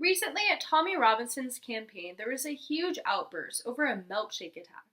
Recently, at Tommy Robinson's campaign, there was a huge outburst over a milkshake attack.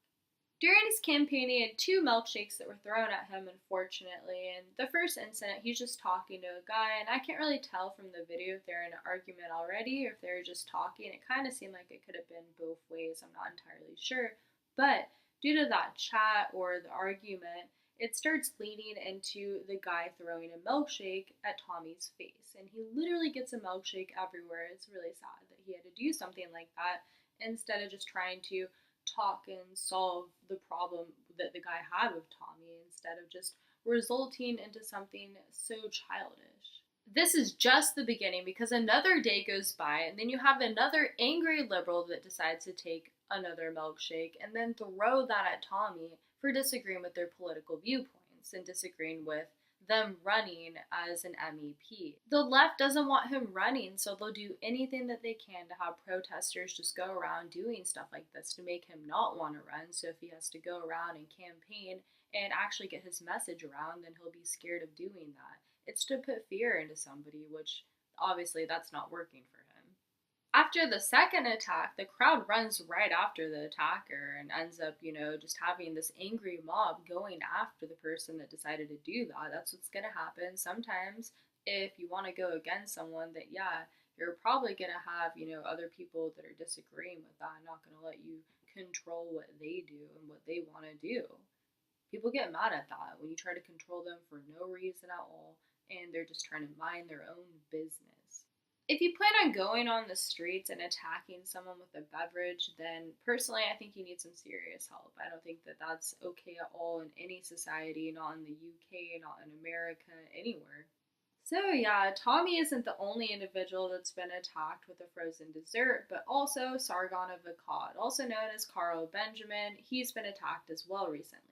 During his campaign, he had two milkshakes that were thrown at him, unfortunately. And the first incident, he's just talking to a guy, and I can't really tell from the video if they're in an argument already or if they were just talking. It kind of seemed like it could have been both ways. I'm not entirely sure. But due to that chat or the argument, it starts leading into the guy throwing a milkshake at Tommy's face. And he literally gets a milkshake everywhere. It's really sad that he had to do something like that instead of just trying to talk and solve the problem that the guy had with Tommy instead of just resulting into something so childish. This is just the beginning because another day goes by and then you have another angry liberal that decides to take another milkshake and then throw that at Tommy for disagreeing with their political viewpoints and disagreeing with them running as an MEP. The left doesn't want him running, so they'll do anything that they can to have protesters just go around doing stuff like this to make him not want to run. So if he has to go around and campaign and actually get his message around, then he'll be scared of doing that. It's to put fear into somebody, which obviously that's not working for him. After the second attack, the crowd runs right after the attacker and ends up, just having this angry mob going after the person that decided to do that. That's what's going to happen. Sometimes, if you want to go against someone, that, yeah, you're probably going to have, other people that are disagreeing with that, not going to let you control what they do and what they want to do. People get mad at that when you try to control them for no reason at all, and they're just trying to mind their own business. If you plan on going on the streets and attacking someone with a beverage, then personally I think you need some serious help. I don't think that that's okay at all in any society, not in the UK, not in America, anywhere. So yeah, Tommy isn't the only individual that's been attacked with a frozen dessert, but also Sargon of Akkad, also known as Carl Benjamin. He's been attacked as well recently.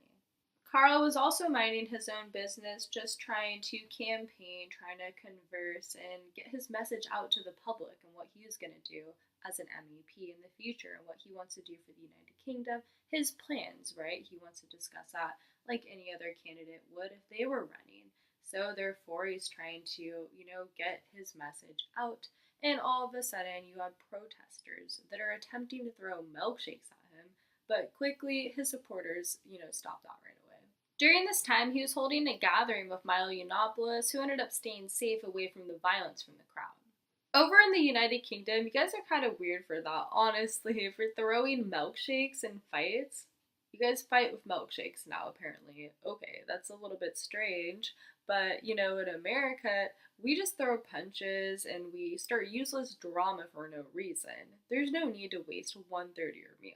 Carl was also minding his own business, just trying to campaign, trying to converse, and get his message out to the public and what he's going to do as an MEP in the future and what he wants to do for the United Kingdom, his plans, right? He wants to discuss that like any other candidate would if they were running. So therefore, he's trying to, get his message out. And all of a sudden, you have protesters that are attempting to throw milkshakes at him, but quickly his supporters, stop that right away. During this time, he was holding a gathering with Milo Yiannopoulos, who ended up staying safe away from the violence from the crowd. Over in the United Kingdom, you guys are kind of weird for that, honestly, for throwing milkshakes in fights. You guys fight with milkshakes now, apparently. Okay, that's a little bit strange, but, in America, we just throw punches and we start useless drama for no reason. There's no need to waste 1/3 of your meal.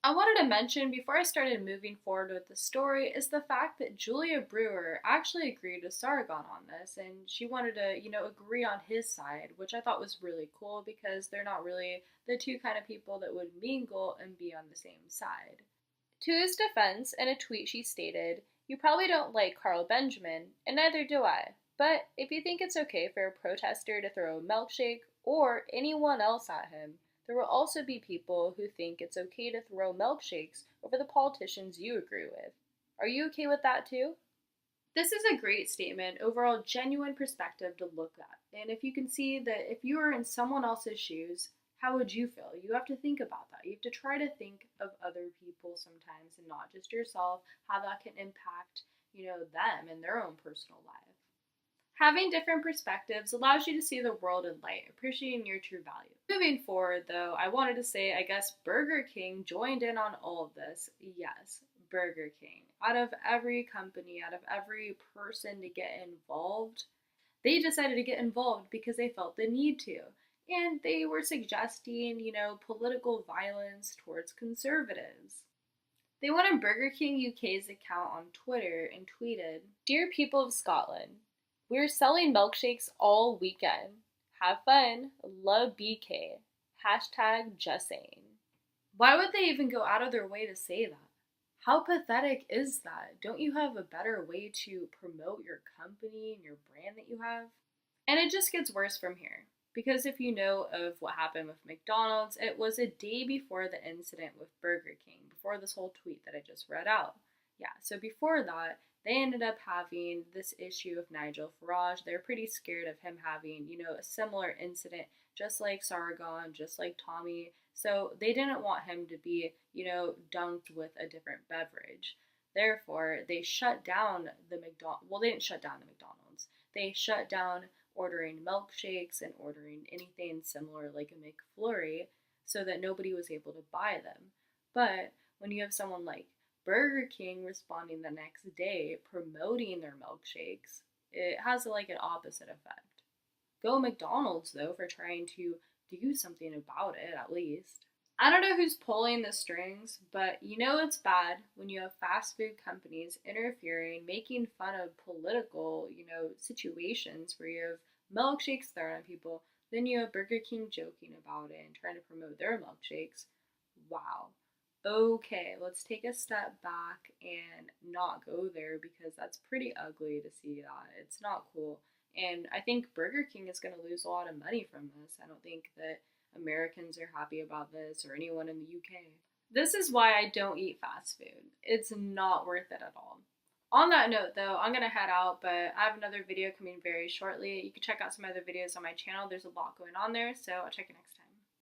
I wanted to mention before I started moving forward with the story is the fact that Julia Brewer actually agreed with Sargon on this, and she wanted to, agree on his side, which I thought was really cool because they're not really the two kind of people that would mingle and be on the same side. To his defense, in a tweet she stated, "You probably don't like Carl Benjamin, and neither do I. But if you think it's okay for a protester to throw a milkshake or anyone else at him, there will also be people who think it's okay to throw milkshakes over the politicians you agree with. Are you okay with that too?" This is a great statement, overall genuine perspective to look at. And if you can see that if you were in someone else's shoes, how would you feel? You have to think about that. You have to try to think of other people sometimes and not just yourself, how that can impact, them and their own personal life. Having different perspectives allows you to see the world in light, appreciating your true value. Moving forward, though, I wanted to say, I guess Burger King joined in on all of this. Yes, Burger King. Out of every company, out of every person to get involved, they decided to get involved because they felt the need to. And they were suggesting, political violence towards conservatives. They went on Burger King UK's account on Twitter and tweeted, "Dear people of Scotland, we're selling milkshakes all weekend. Have fun. Love BK. Hashtag just saying." Why would they even go out of their way to say that? How pathetic is that? Don't you have a better way to promote your company and your brand that you have? And it just gets worse from here. Because if you know of what happened with McDonald's, it was a day before the incident with Burger King, before this whole tweet that I just read out. Yeah, so before that, they ended up having this issue of Nigel Farage. They're pretty scared of him having, a similar incident just like Sargon, just like Tommy. So they didn't want him to be, dunked with a different beverage. Therefore, they shut down the McDonald's. Well, they didn't shut down the McDonald's. They shut down ordering milkshakes and ordering anything similar like a McFlurry so that nobody was able to buy them. But when you have someone like Burger King responding the next day promoting their milkshakes, it has like an opposite effect. Go McDonald's though for trying to do something about it at least. I don't know who's pulling the strings, but it's bad when you have fast food companies interfering, making fun of political, situations where you have milkshakes thrown at people. Then you have Burger King joking about it and trying to promote their milkshakes. Wow. Okay, let's take a step back and not go there because that's pretty ugly to see that. It's not cool. And I think Burger King is going to lose a lot of money from this. I don't think that Americans are happy about this or anyone in the UK. This is why I don't eat fast food. It's not worth it at all. On that note, though, I'm going to head out, but I have another video coming very shortly. You can check out some other videos on my channel. There's a lot going on there, so I'll check you next time.